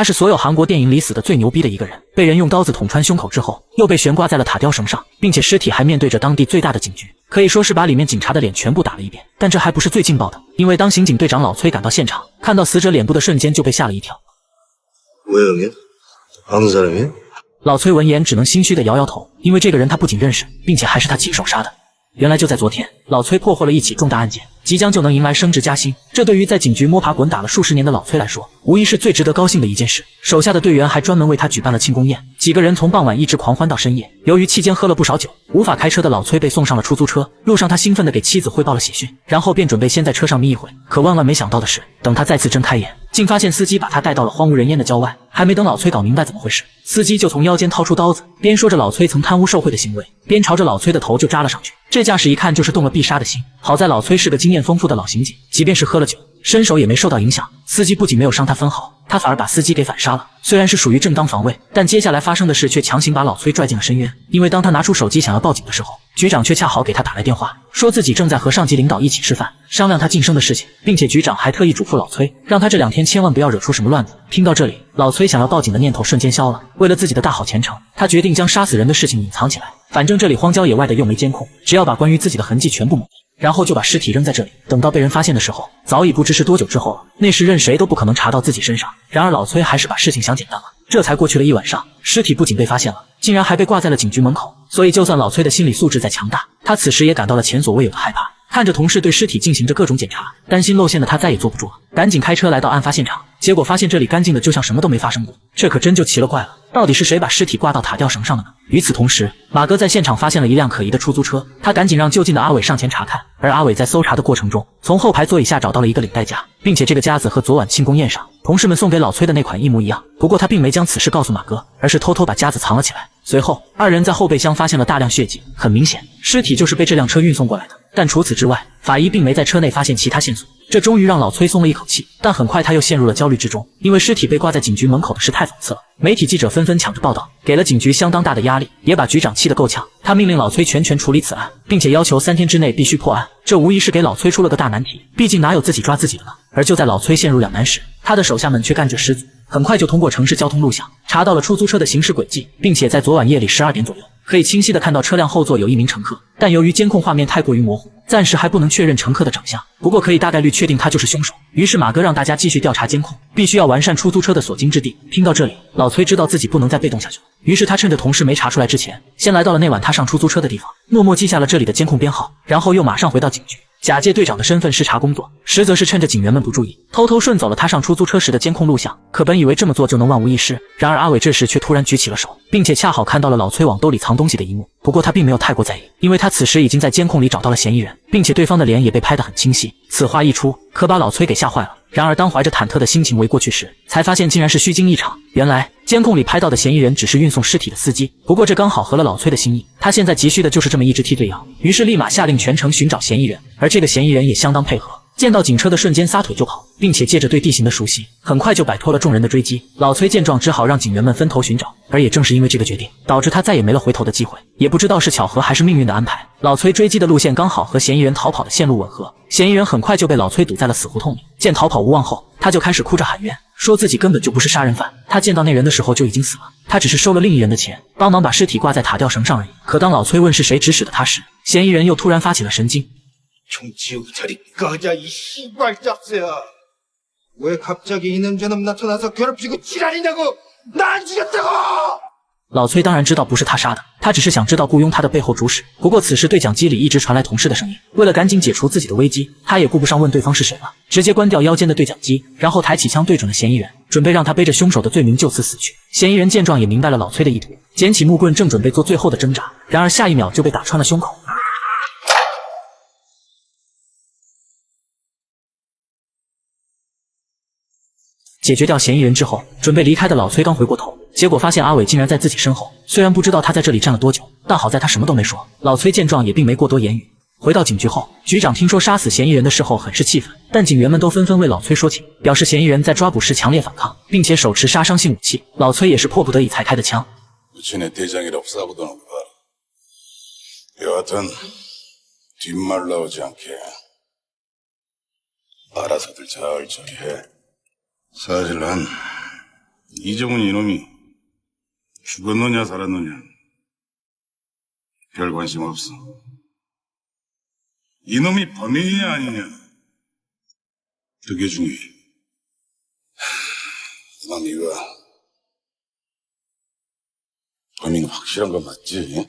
他是所有韩国电影里死的最牛逼的一个人，被人用刀子捅穿胸口之后，又被悬挂在了塔吊绳上，并且尸体还面对着当地最大的警局，可以说是把里面警察的脸全部打了一遍。但这还不是最劲爆的，因为当刑警队长老崔赶到现场，看到死者脸部的瞬间就被吓了一跳。老崔闻言只能心虚的摇摇头，因为这个人他不仅认识，并且还是他亲手杀的。原来就在昨天，老崔破获了一起重大案件，即将就能迎来升职加薪。这对于在警局摸爬滚打了数十年的老崔来说，无疑是最值得高兴的一件事。手下的队员还专门为他举办了庆功宴，几个人从傍晚一直狂欢到深夜。由于期间喝了不少酒，无法开车的老崔被送上了出租车。路上他兴奋地给妻子汇报了喜讯，然后便准备先在车上眯一会。可万万没想到的是，等他再次睁开眼，竟发现司机把他带到了荒无人烟的郊外。还没等老崔搞明白怎么回事，司机就从腰间掏出刀子，边说着老崔曾贪污受贿的行为，边朝着老崔的头就扎了上去。这架势一看就是动了必杀的心。好在老崔是个经验丰富的老刑警，即便是喝了酒，身手也没受到影响。司机不仅没有伤他分毫，他反而把司机给反杀了。虽然是属于正当防卫，但接下来发生的事却强行把老崔拽进了深渊。因为当他拿出手机想要报警的时候，局长却恰好给他打来电话，说自己正在和上级领导一起吃饭，商量他晋升的事情，并且局长还特意嘱咐老崔，让他这2天千万不要惹出什么乱子。听到这里，老崔想要报警的念头瞬间消了。为了自己的大好前程，他决定将杀死人的事情隐藏起来。反正这里荒郊野外的又没监控，只要把关于自己的痕迹全部抹掉，然后就把尸体扔在这里。等到被人发现的时候，早已不知是多久之后了。那时任谁都不可能查到自己身上。然而老崔还是把事情想简单了。这才过去了一晚上，尸体不仅被发现了，竟然还被挂在了警局门口。所以就算老崔的心理素质再强大，他此时也感到了前所未有的害怕。看着同事对尸体进行着各种检查，担心露馅的他再也坐不住了，赶紧开车来到案发现场。结果发现这里干净的就像什么都没发生过，这可真就奇了怪了，到底是谁把尸体挂到塔吊绳上的呢？与此同时，马哥在现场发现了一辆可疑的出租车，他赶紧让就近的阿伟上前查看。而阿伟在搜查的过程中，从后排座椅下找到了一个领带夹，并且这个夹子和昨晚庆功宴上同事们送给老崔的那款一模一样。不过他并没将此事告诉马哥，而是偷偷把夹子藏了起来。随后2人在后备箱发现了大量血迹，很明显尸体就是被这辆车运送过来的。但除此之外，法医并没在车内发现其他线索，这终于让老崔松了一口气。但很快他又陷入了焦虑之中，因为尸体被挂在警局门口的事太讽刺了。媒体记者纷纷抢着报道，给了警局相当大的压力，也把局长气得够呛。他命令老崔全权处理此案，并且要求3天之内必须破案。这无疑是给老崔出了个大难题，毕竟哪有自己抓自己的呢？而就在老崔陷入两难时，他的手下们却干劲十足，很快就通过城市交通录像查到了出租车的行驶轨迹，并且在昨晚夜里12点左右，可以清晰地看到车辆后座有一名乘客，但由于监控画面太过于模糊，暂时还不能确认乘客的长相，不过可以大概率确定他就是凶手。于是马哥让大家继续调查监控，必须要完善出租车的所经之地。听到这里，老崔知道自己不能再被动下去了，于是他趁着同事没查出来之前，先来到了那晚他上出租车的地方，默默记下了这里的监控编号，然后又马上回到警局，假借队长的身份视察工作，实则是趁着警员们不注意，偷偷顺走了他上出租车时的监控录像。可本以为这么做就能万无一失，然而阿伟这时却突然举起了手，并且恰好看到了老崔往兜里藏东西的一幕。不过他并没有太过在意，因为他此时已经在监控里找到了嫌疑人，并且对方的脸也被拍得很清晰。此话一出，可把老崔给吓坏了。然而当怀着忐忑的心情围过去时，才发现竟然是虚惊一场。原来监控里拍到的嫌疑人只是运送尸体的司机，不过这刚好合了老崔的心意，他现在急需的就是这么一只梯队羊，于是立马下令全程寻找嫌疑人。而这个嫌疑人也相当配合，见到警车的瞬间撒腿就跑，并且借着对地形的熟悉，很快就摆脱了众人的追击。老崔见状只好让警员们分头寻找，而也正是因为这个决定，导致他再也没了回头的机会。也不知道是巧合还是命运的安排，老崔追击的路线刚好和嫌疑人逃跑的线路吻合，嫌疑人很快就被老崔堵在了死胡同里。见逃跑无望后，他就开始哭着喊冤，说自己根本就不是杀人犯，他见到那人的时候就已经死了，他只是收了另一人的钱，帮忙把尸体挂在塔吊绳上而已。可当老崔问是谁指使的他时，嫌疑人又突然发起了神经。 정치우자리 꺼져 이 씨발잡새야. 왜 갑자기 이 냄새놈 나타나서 괴롭히고 지랄이냐고. 나 안 죽였다고. 老崔当然知道不是他杀的，他只是想知道雇佣他的背后主使。不过此时对讲机里一直传来同事的声音，为了赶紧解除自己的危机，他也顾不上问对方是谁了，直接关掉腰间的对讲机，然后抬起枪对准了嫌疑人，准备让他背着凶手的罪名就此死去。嫌疑人见状也明白了老崔的意图，捡起木棍正准备做最后的挣扎，然而下一秒就被打穿了胸口。 解决掉嫌疑人之后，准备离开的老崔刚回过头，结果发现阿伟竟然在自己身后。虽然不知道他在这里站了多久，但好在他什么都没说。老崔见状也并没过多言语。回到警局后，局长听说杀死嫌疑人的事后很是气愤，但警员们都纷纷为老崔说情，表示嫌疑人在抓捕时强烈反抗，并且手持杀伤性武器。老崔也是迫不得已才开的枪。 이정훈 이놈이 죽었느냐 살았느냐 별 관심 없어. 이놈이 범인이냐 아니냐 그게 중요해. 난 이거 범인 확실한 거 맞지?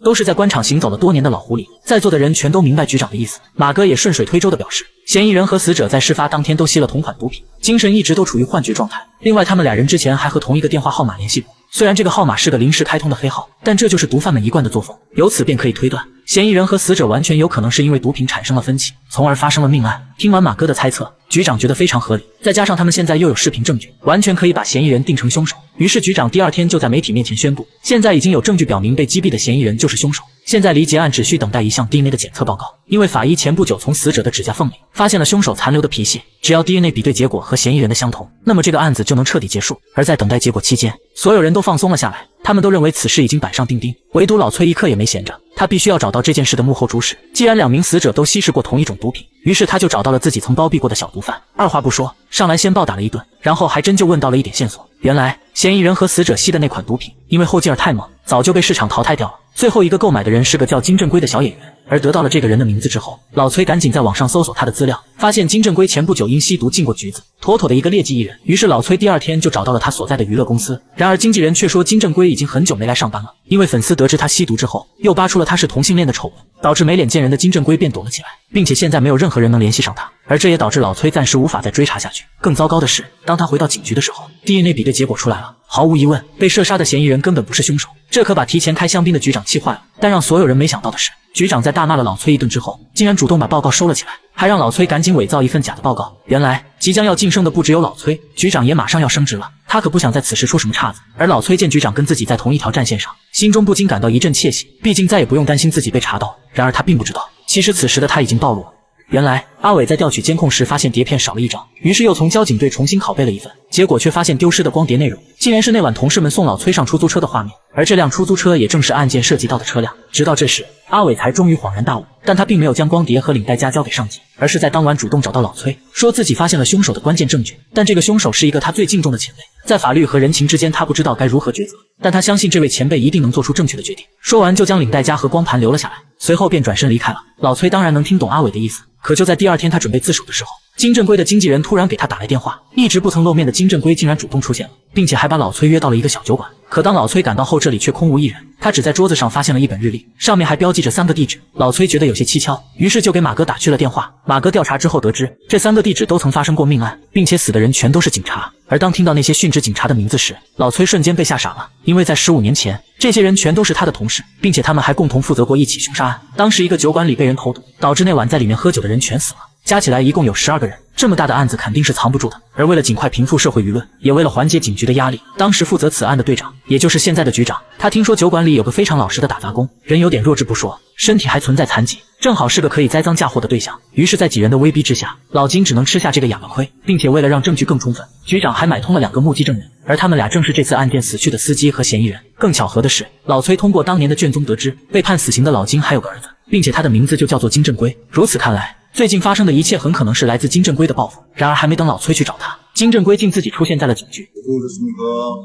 都是在官场行走了多年的老狐狸，在座的人全都明白局长的意思。马哥也顺水推舟的表示，嫌疑人和死者在事发当天都吸了同款毒品，精神一直都处于幻觉状态。另外，他们俩人之前还和同一个电话号码联系过，虽然这个号码是个临时开通的黑号，但这就是毒贩们一贯的作风。由此便可以推断，嫌疑人和死者完全有可能是因为毒品产生了分歧，从而发生了命案。听完马哥的猜测，局长觉得非常合理，再加上他们现在又有视频证据，完全可以把嫌疑人定成凶手。于是局长第二天就在媒体面前宣布，现在已经有证据表明被击毙的嫌疑人就是凶手。现在离结案只需等待一项 DNA 的检测报告，因为法医前不久从死者的指甲缝里发现了凶手残留的皮屑，只要 DNA 比对结果和嫌疑人的相同，那么这个案子就能彻底结束。而在等待结果期间，所有人都放松了下来，他们都认为此事已经板上钉钉，唯独老崔一刻也没闲着，他必须要找到这件事的幕后主使。既然2名死者都吸食过同一种毒品，于是他就找到了自己曾包庇过的小毒贩，二话不说，上来先暴打了一顿，然后还真就问到了一点线索。原来嫌疑人和死者吸的那款毒品，因为后劲儿太猛，早就被市场淘汰掉了。最后一个购买的人是个叫金正圭的小演员，而得到了这个人的名字之后，老崔赶紧在网上搜索他的资料，发现金正圭前不久因吸毒进过局子，妥妥的一个劣迹艺人。于是老崔第二天就找到了他所在的娱乐公司，然而经纪人却说金正圭已经很久没来上班了，因为粉丝得知他吸毒之后，又扒出了他是同性恋的丑闻，导致没脸见人的金正圭便躲了起来，并且现在没有任何人能联系上他，而这也导致老崔暂时无法再追查下去。更糟糕的是，当他回到警局的时候， DNA 比对结果出来了，毫无疑问，被射杀的嫌疑人根本不是凶手，这可把提前开香槟的局长气坏了。但让所有人没想到的是，局长在大骂了老崔一顿之后，竟然主动把报告收了起来，还让老崔赶紧伪造一份假的报告。原来即将要晋升的不只有老崔，局长也马上要升职了，他可不想在此时出什么岔子。而老崔见局长跟自己在同一条战线上，心中不禁感到一阵窃喜，毕竟再也不用担心自己被查到。然而他并不知道，其实此时的他已经暴露了。原来阿伟在调取监控时发现碟片少了一张，于是又从交警队重新拷贝了一份，结果却发现丢失的光碟内容竟然是那晚同事们送老崔上出租车的画面，而这辆出租车也正是案件涉及到的车辆。直到这时，阿伟才终于恍然大悟，但他并没有将光碟和领带夹交给上级，而是在当晚主动找到老崔，说自己发现了凶手的关键证据，但这个凶手是一个他最敬重的前辈，在法律和人情之间他不知道该如何抉择，但他相信这位前辈一定能做出正确的决定。说完就将领带夹和光盘留了下来，随后便转身离开了。老崔当然能听懂阿伟的意思，可就在第二天他准备自首的时候，金正圭的经纪人突然给他打来电话，一直不曾露面的金正圭竟然主动出现了，并且还把老崔约到了一个小酒馆。可当老崔赶到后，这里却空无一人，他只在桌子上发现了一本日历，上面还标记着3个地址。老崔觉得有些蹊跷，于是就给马哥打去了电话。马哥调查之后得知，这3个地址都曾发生过命案，并且死的人全都是警察。而当听到那些殉职警察的名字时，老崔瞬间被吓傻了，因为在15年前，这些人全都是他的同事，并且他们还共同负责过一起凶杀案。当时一个酒馆里被人投毒，导致那晚在里面喝酒的人全死了，加起来一共有12个人。这么大的案子肯定是藏不住的，而为了尽快平复社会舆论，也为了缓解警局的压力，当时负责此案的队长，也就是现在的局长，他听说酒馆里有个非常老实的打杂工，人有点弱智不说，身体还存在残疾，正好是个可以栽赃嫁祸的对象。于是在几人的威逼之下，老金只能吃下这个哑巴亏，并且为了让证据更充分，局长还买通了2个目击证人，而他们俩正是这次案件死去的司机和嫌疑人。更巧合的是，老崔通过当年的卷宗得知，被判死刑的老金还有个儿子，并且他的名字就叫做金正圭。如此看来，最近发生的一切很可能是来自金正圭的报复。然而还没等老崔去找他，金正圭竟自己出现在了警局。 그렇습니까?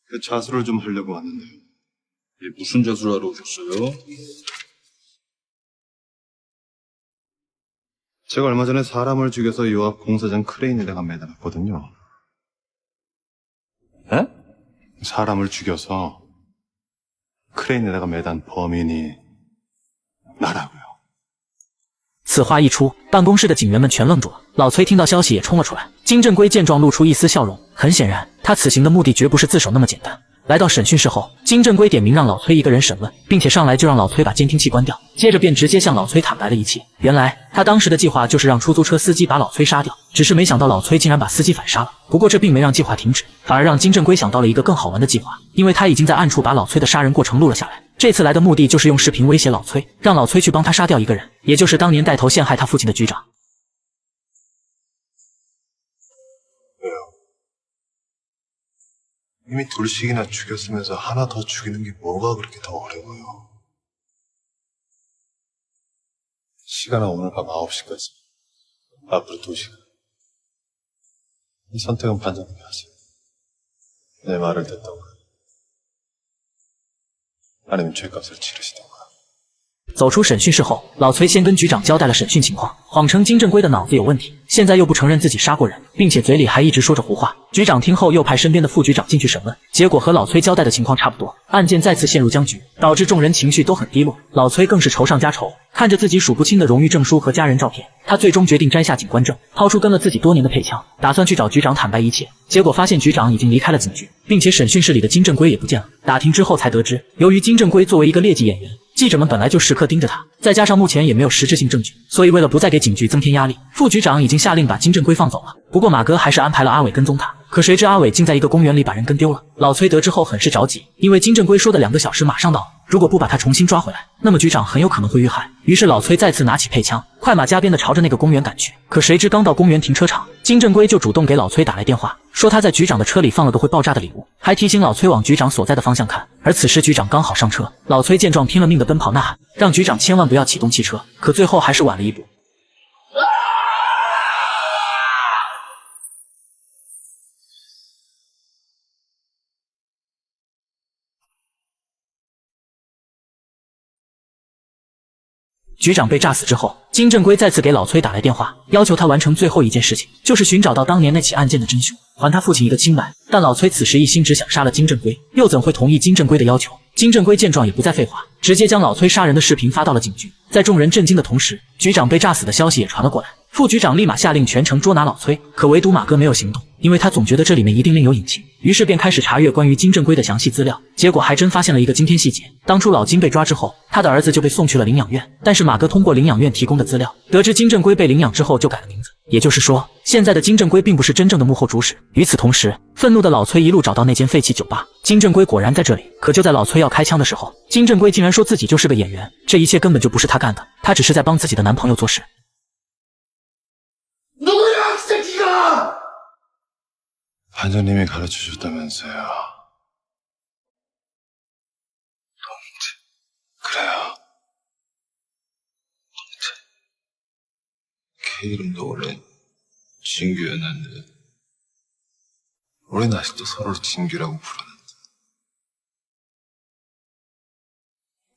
그 자수를 좀 하려고 왔는데요. 무슨 자수를 하러 오셨어요? 제가 얼마 전에 사람을 죽여서 요 앞 공사장 크레인에다가 매달았거든요. 에? 사람을 죽여서 크레인에다가 매단 범인이 나라고요. 此话一出，办公室的警员们全愣住了。老崔听到消息也冲了出来。金正圭见状露出一丝笑容，很显然，他此行的目的绝不是自首那么简单。来到审讯室后，金正圭点名让老崔一个人审问，并且上来就让老崔把监听器关掉，接着便直接向老崔坦白了一切。原来他当时的计划就是让出租车司机把老崔杀掉，只是没想到老崔竟然把司机反杀了。不过这并没让计划停止，反而让金正圭想到了一个更好玩的计划，因为他已经在暗处把老崔的杀人过程录了下来。这次来的目的就是用视频威胁老崔，让老崔去帮他杀掉一个人，也就是当年带头陷害他父亲的局长。 이미 둘씩이나 죽였으면서 하나 더 죽이는 게 뭐가 그렇게 더 어려워요. 시간은 오늘 밤 9시까지. 앞으로 2시간. 이 선택은 반장님이 하세요. 내 말을 듣던가. 아니면 죄값을 치르시던가. 走出审讯室后，老崔先跟局长交代了审讯情况，谎称金正圭的脑子有问题，现在又不承认自己杀过人，并且嘴里还一直说着胡话。局长听后又派身边的副局长进去审问，结果和老崔交代的情况差不多，案件再次陷入僵局，导致众人情绪都很低落。老崔更是愁上加愁，看着自己数不清的荣誉证书和家人照片，他最终决定摘下警官证，掏出跟了自己多年的配枪，打算去找局长坦白一切。结果发现局长已经离开了警局，并且审讯室里的金正圭也不见了。打听之后才得知，由于金正圭作为一个劣迹演员，记者们本来就时刻盯着他，再加上目前也没有实质性证据，所以为了不再给警局增添压力，副局长已经下令把金正圭放走了。不过马哥还是安排了阿伟跟踪他，可谁知阿伟竟在一个公园里把人跟丢了。老崔得知后很是着急，因为金正圭说的2个小时马上到了，如果不把他重新抓回来，那么局长很有可能会遇害。于是老崔再次拿起配枪，快马加鞭地朝着那个公园赶去。可谁知刚到公园停车场，金正圭就主动给老崔打来电话，说他在局长的车里放了个会爆炸的礼物，还提醒老崔往局长所在的方向看。而此时局长刚好上车，老崔见状拼了命的奔跑呐喊，让局长千万不要启动汽车，可最后还是晚了一步。局长被炸死之后，金正圭再次给老崔打来电话，要求他完成最后一件事情，就是寻找到当年那起案件的真凶，还他父亲一个清白。但老崔此时一心只想杀了金正圭，又怎会同意金正圭的要求？金正圭见状也不再废话，直接将老崔杀人的视频发到了警局。在众人震惊的同时，局长被炸死的消息也传了过来。副局长立马下令全城捉拿老崔，可唯独马哥没有行动，因为他总觉得这里面一定另有隐情，于是便开始查阅关于金正圭的详细资料。结果还真发现了一个惊天细节，当初老金被抓之后，他的儿子就被送去了领养院，但是马哥通过领养院提供的资料，得知金正圭被领养之后就改了名字，也就是说，现在的金正圭并不是真正的幕后主使。与此同时，愤怒的老崔一路找到那间废弃酒吧，金正圭果然在这里。可就在老崔要开枪的时候，金正圭竟然说自己就是个演员，这一切根本就不是他干的，他只是在帮自己的男朋友做事。 누구야, 이 새끼가! 반장님이 가르쳐줬다면서요. 동태. 그래요. 동태. 걔 이름도 원래 진규였는데 우린 아직도 서로를 진규라고 부르는데.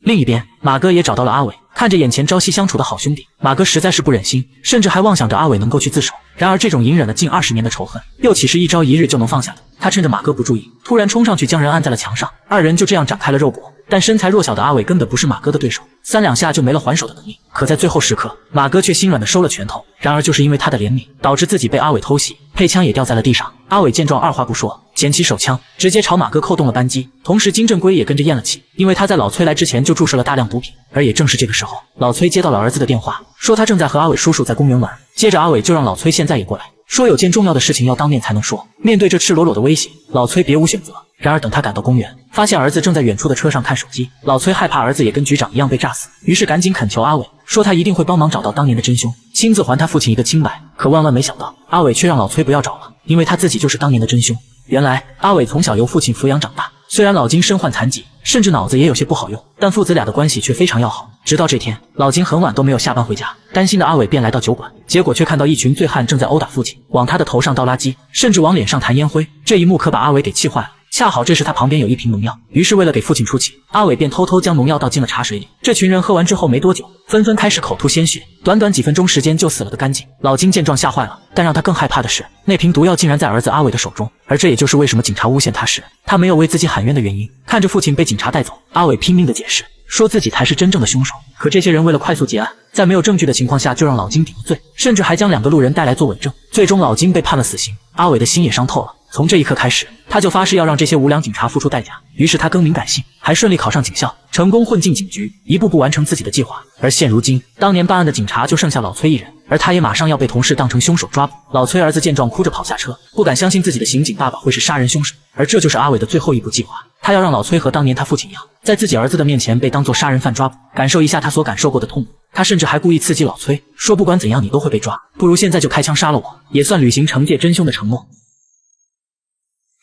另一边，马哥也找到了阿伟，看着眼前朝夕相处的好兄弟，马哥实在是不忍心，甚至还妄想着阿伟能够去自首。然而，这种隐忍了近20年的仇恨，又岂是一朝一日就能放下的？他趁着马哥不注意，突然冲上去将人按在了墙上，二人就这样展开了肉搏。但身材弱小的阿伟根本不是马哥的对手，3两下就没了还手的能力。可在最后时刻，马哥却心软的收了拳头。然而，就是因为他的怜悯，导致自己被阿伟偷袭，配枪也掉在了地上。阿伟见状，二话不说，捡起手枪，直接朝马哥扣动了扳机。同时，金正圭也跟着咽了气，因为他在老崔来之前就注射了大量毒品。而也正是这个时候，老崔接到了儿子的电话，说他正在和阿伟叔叔在公园玩。接着，阿伟就让老崔现在也过来，说有件重要的事情要当面才能说。面对这赤裸裸的威胁，老崔别无选择。然而等他赶到公园，发现儿子正在远处的车上看手机，老崔害怕儿子也跟局长一样被炸死，于是赶紧恳求阿伟，说他一定会帮忙找到当年的真凶，亲自还他父亲一个清白。可万万没想到，阿伟却让老崔不要找了，因为他自己就是当年的真凶。原来阿伟从小由父亲抚养长大，虽然老金身患残疾，甚至脑子也有些不好用，但父子俩的关系却非常要好。直到这天，老金很晚都没有下班回家，担心的阿伟便来到酒馆，结果却看到一群醉汉正在殴打父亲，往他的头上倒垃圾，甚至往脸上弹烟灰。这一幕可把阿伟给气坏了。恰好这时他旁边有一瓶农药，于是为了给父亲出气，阿伟便偷偷将农药倒进了茶水里。这群人喝完之后没多久，纷纷开始口吐鲜血，短短几分钟时间就死了个干净。老金见状吓坏了，但让他更害怕的是，那瓶毒药竟然在儿子阿伟的手中，而这也就是为什么警察诬陷他时，他没有为自己喊冤的原因。看着父亲被警察带走，阿伟拼命的解释，说自己才是真正的凶手。可这些人为了快速结案，在没有证据的情况下就让老金顶了罪，甚至还将2个路人带来做伪证。最终老金被判了死刑，阿伟的心也伤透了。从这一刻开始，他就发誓要让这些无良警察付出代价。于是他更名改姓，还顺利考上警校，成功混进警局，一步步完成自己的计划。而现如今，当年办案的警察就剩下老崔一人，而他也马上要被同事当成凶手抓捕。老崔儿子见状哭着跑下车，不敢相信自己的刑警爸爸会是杀人凶手。而这就是阿伟的最后一步计划，他要让老崔和当年他父亲一样，在自己儿子的面前被当作杀人犯抓捕，感受一下他所感受过的痛苦。他甚至还故意刺激老崔，说不管怎样你都会被抓，不如现在就开枪杀了我，也算履行惩戒真凶的承诺。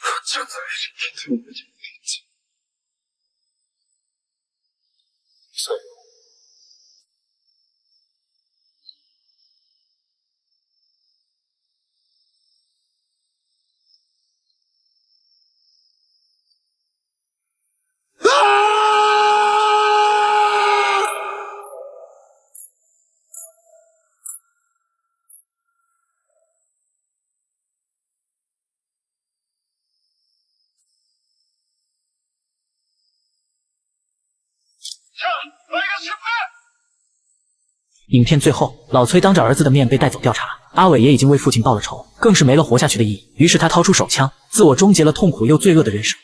어쩌다 이렇게 된 거지? 影片最后，老崔当着儿子的面被带走调查，阿伟也已经为父亲报了仇，更是没了活下去的意义。于是他掏出手枪，自我终结了痛苦又罪恶的人生。